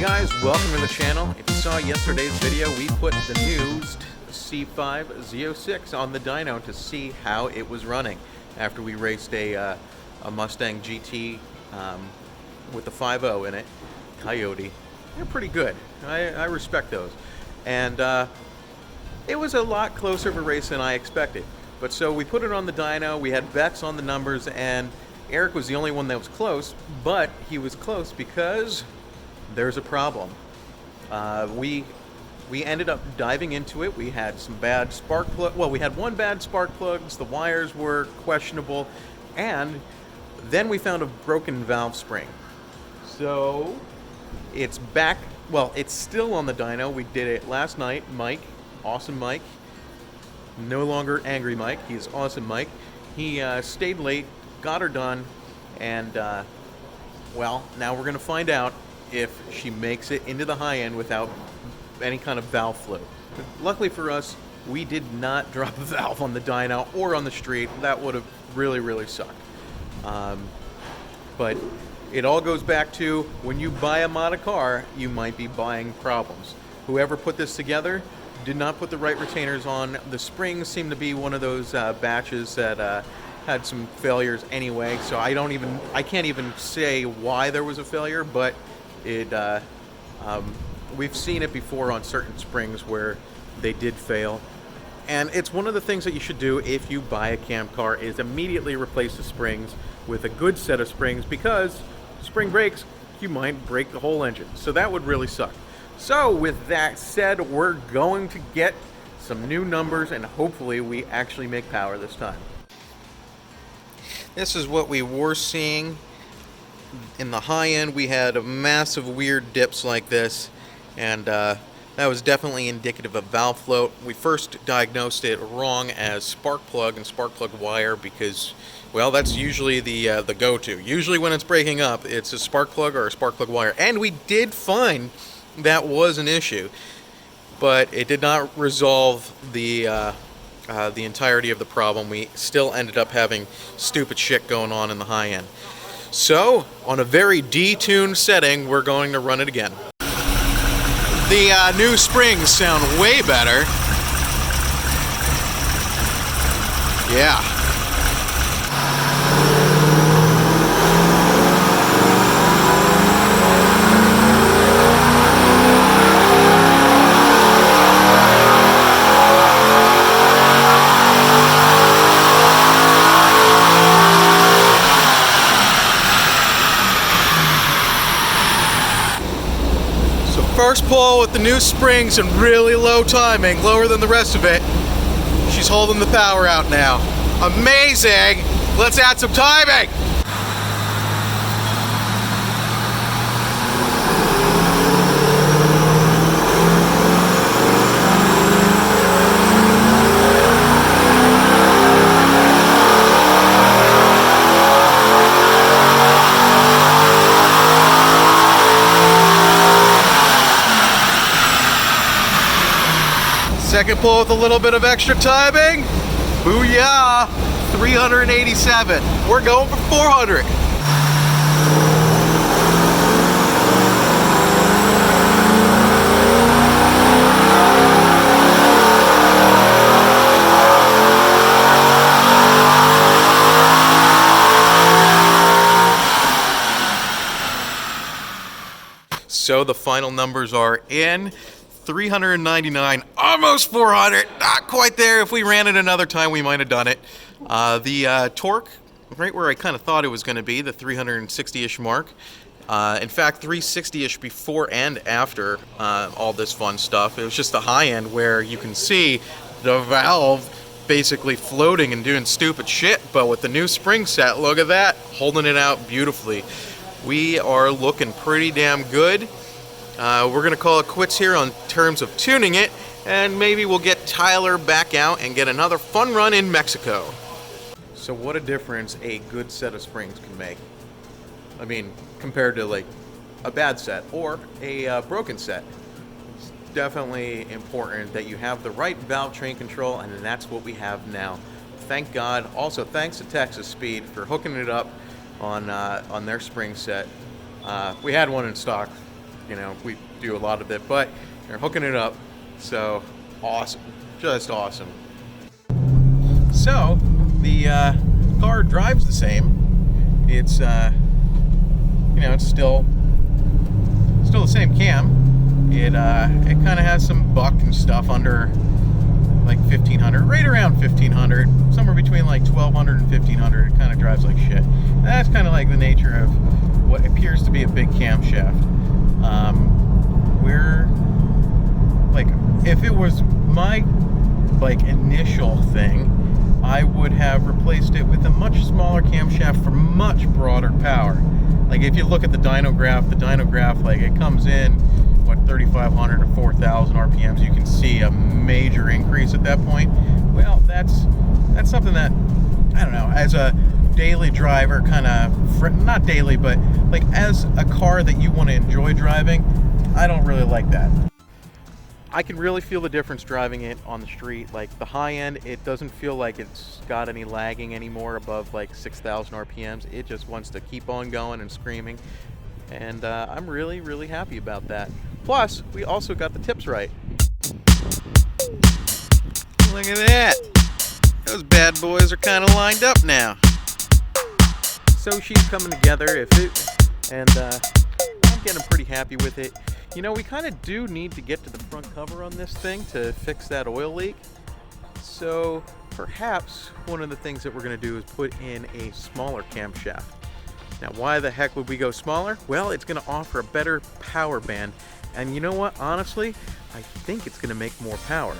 guys, welcome to the channel. If you saw yesterday's video, we put the Newused C5 Z06 on the dyno to see how it was running after we raced a Mustang GT with the 5.0 in it, Coyote. They're pretty good. I respect those. And it was a lot closer of a race than I expected. But so we put it on the dyno, we had bets on the numbers, and Eric was the only one that was close, but he was close because there's a problem. We ended up diving into it. We had some bad spark plug. Well, we had one bad spark plugs. The wires were questionable, and then we found a broken valve spring. So it's back. Well, it's still on the dyno. We did it last night. Mike, awesome Mike. No longer angry Mike. He's awesome Mike. He stayed late, got her done, and well, now we're gonna find out if she makes it into the high end without any kind of valve float. Luckily for us, we did not drop a valve on the dyno or on the street. That would have really sucked. But it all goes back to when you buy a mod car, you might be buying problems. Whoever put this together did not put the right retainers on. The springs seem to be one of those batches that had some failures anyway, so I can't even say why there was a failure, but it we've seen it before on certain springs where they did fail. And it's one of the things that you should do if you buy a cam car is immediately replace the springs with a good set of springs, because spring breaks, you might break the whole engine. So that would really suck. So with that said, we're going to get some new numbers and hopefully we actually make power this time. This is what we were seeing. In the high end, we had a massive weird dips like this, and that was definitely indicative of valve float. We first diagnosed it wrong as spark plug and spark plug wire because, well, that's usually the go-to. Usually when it's breaking up, it's a spark plug or a spark plug wire, and we did find that was an issue, but it did not resolve the entirety of the problem. We still ended up having stupid shit going on in the high end. So, on a very detuned setting, we're going to run it again. The new springs sound way better. Yeah. First pull with the new springs and really low timing, lower than the rest of it. She's holding the power out now. Amazing! Let's add some timing! Second pull with a little bit of extra timing. Booyah! 387. We're going for 400. So the final numbers are in. 399, almost 400, not quite there. If we ran it another time, we might have done it. The torque, right where I kind of thought it was going to be, the 360-ish mark. In fact, 360-ish before and after all this fun stuff. It was just the high end where you can see the valve basically floating and doing stupid shit. But with the new spring set, look at that, holding it out beautifully. We are looking pretty damn good. We're going to call it quits here on terms of tuning it, and maybe we'll get Tyler back out and get another fun run in Mexico. So what a difference a good set of springs can make. I mean, compared to like a bad set or a broken set. It's definitely important that you have the right valve train control, and that's what we have now. Thank God. Also, thanks to Texas Speed for hooking it up on their spring set. We had one in stock you know, we do a lot of it, but they're hooking it up. So awesome, just awesome. So the car drives the same. It's you know, it's still the same cam. It kind of has some buck and stuff under like 1500, right around 1500, somewhere between like 1200 and 1500. It kind of drives like shit. That's kind of like the nature of what appears to be a big camshaft. We're like, if it was my like initial thing, I would have replaced it with a much smaller camshaft for much broader power. Like if you look at the dyno graph, like it comes in what, 3,500 to 4,000 RPMs. You can see a major increase at that point. Well, that's something that, I don't know, as a daily driver, kind of, not daily, but like as a car that you want to enjoy driving, I don't really like that. I can really feel the difference driving it on the street. Like the high end, it doesn't feel like it's got any lagging anymore above like 6,000 RPMs. It just wants to keep on going and screaming. And I'm really, really happy about that. Plus, we also got the tips right. Look at that. Those bad boys are kind of lined up now. So she's coming together, and I'm getting pretty happy with it. You know, we kind of do need to get to the front cover on this thing to fix that oil leak. So perhaps one of the things that we're going to do is put in a smaller camshaft. Now, why the heck would we go smaller? Well, it's going to offer a better power band. And you know what? Honestly, I think it's going to make more power.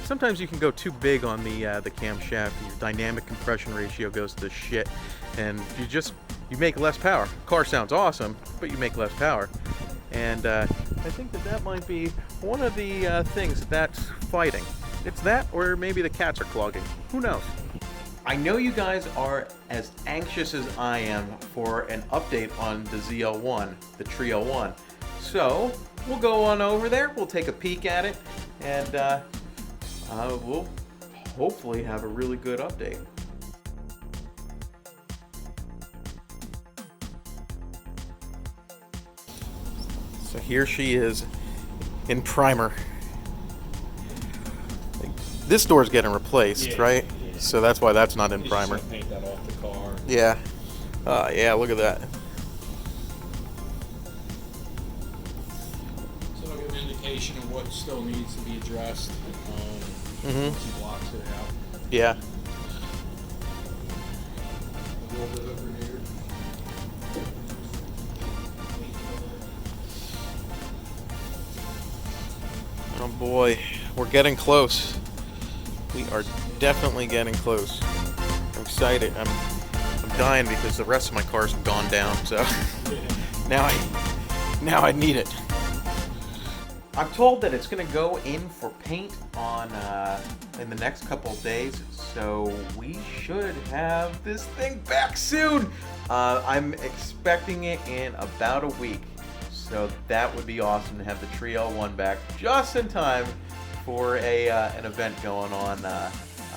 Sometimes you can go too big on the camshaft. Your dynamic compression ratio goes to shit, and you make less power. Car sounds awesome, but you make less power. And I think that might be one of the things that's fighting. It's that, or maybe the cats are clogging. Who knows? I know you guys are as anxious as I am for an update on the ZL1, the Tree-L1. So we'll go on over there, we'll take a peek at it, and we'll hopefully have a really good update. So here she is in primer. This door's getting replaced, yeah, right? Yeah. So that's why that's not in primer. Just paint that off the car. Yeah. Yeah, look at that. So it'll give an indication of what still needs to be addressed. Once he blocks it out. Yeah. A little bit over here. Oh boy, we're getting close. We are definitely getting close. I'm excited. I'm dying because the rest of my car's gone down. So now I need it. I'm told that it's going to go in for paint on in the next couple of days. So we should have this thing back soon. I'm expecting it in about a week. So that would be awesome to have the Tree-L1 back just in time for an event going on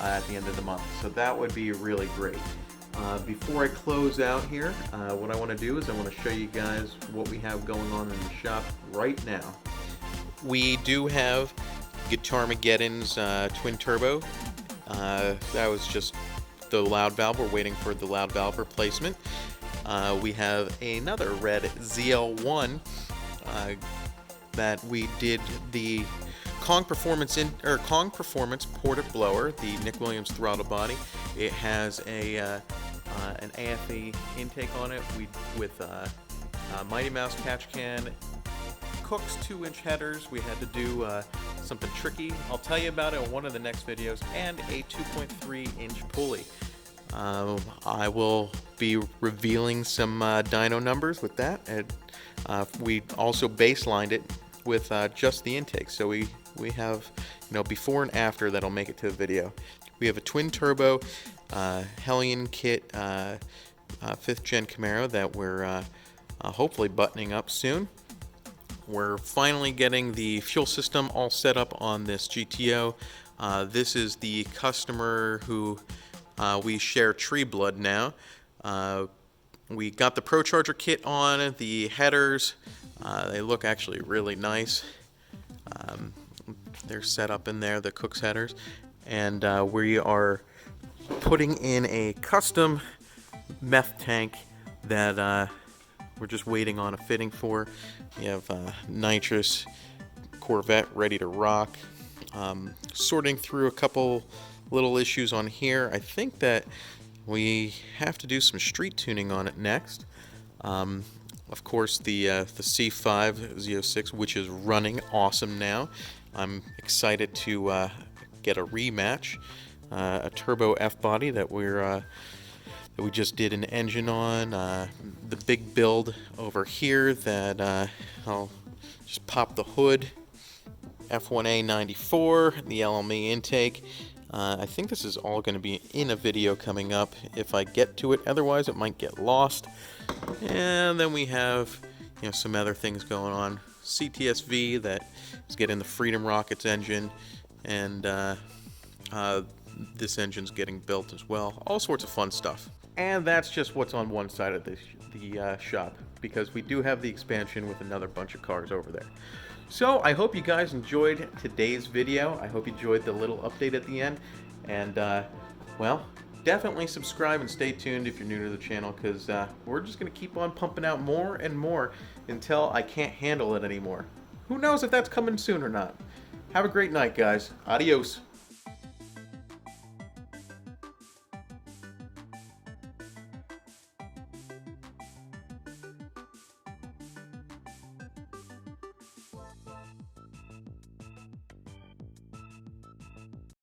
at the end of the month. So that would be really great. Before I close out here, what I want to do is I want to show you guys what we have going on in the shop right now. We do have Guitarmageddon's twin turbo. That was just the loud valve. We're waiting for the loud valve replacement. We have another red ZL1 that we did the Kong Performance ported blower, the Nick Williams throttle body. It has an AFE intake on it with Mighty Mouse catch can, Cook's 2-inch headers. We had to do something tricky. I'll tell you about it in one of the next videos, and a 2.3-inch pulley. I will be revealing some dyno numbers with that, and we also baselined it with just the intake, so we have, you know, before and after that'll make it to the video. We have a twin turbo Hellion kit 5th gen Camaro that we're hopefully buttoning up soon. We're finally getting the fuel system all set up on this GTO. This is the customer who we share tree blood now. We got the Pro Charger kit on, the headers, They look actually really nice. They're set up in there, the cook's headers, and we are putting in a custom meth tank that we're just waiting on a fitting for. We have nitrous Corvette ready to rock. Sorting through a couple little issues on here. I think that we have to do some street tuning on it next. Of course, the C5 Z06, which is running awesome now. I'm excited to get a rematch, a turbo F-body that we just did an engine on. The big build over here that I'll just pop the hood. F1A 94, the LME intake. I think this is all going to be in a video coming up if I get to it. Otherwise, it might get lost. And then we have, some other things going on. CTS-V that is getting the Freedom Rockets engine, and this engine's getting built as well. All sorts of fun stuff. And that's just what's on one side of the shop, because we do have the expansion with another bunch of cars over there. So I hope you guys enjoyed today's video. I hope you enjoyed the little update at the end. And, well, definitely subscribe and stay tuned if you're new to the channel, because we're just going to keep on pumping out more and more until I can't handle it anymore. Who knows if that's coming soon or not. Have a great night, guys. Adios.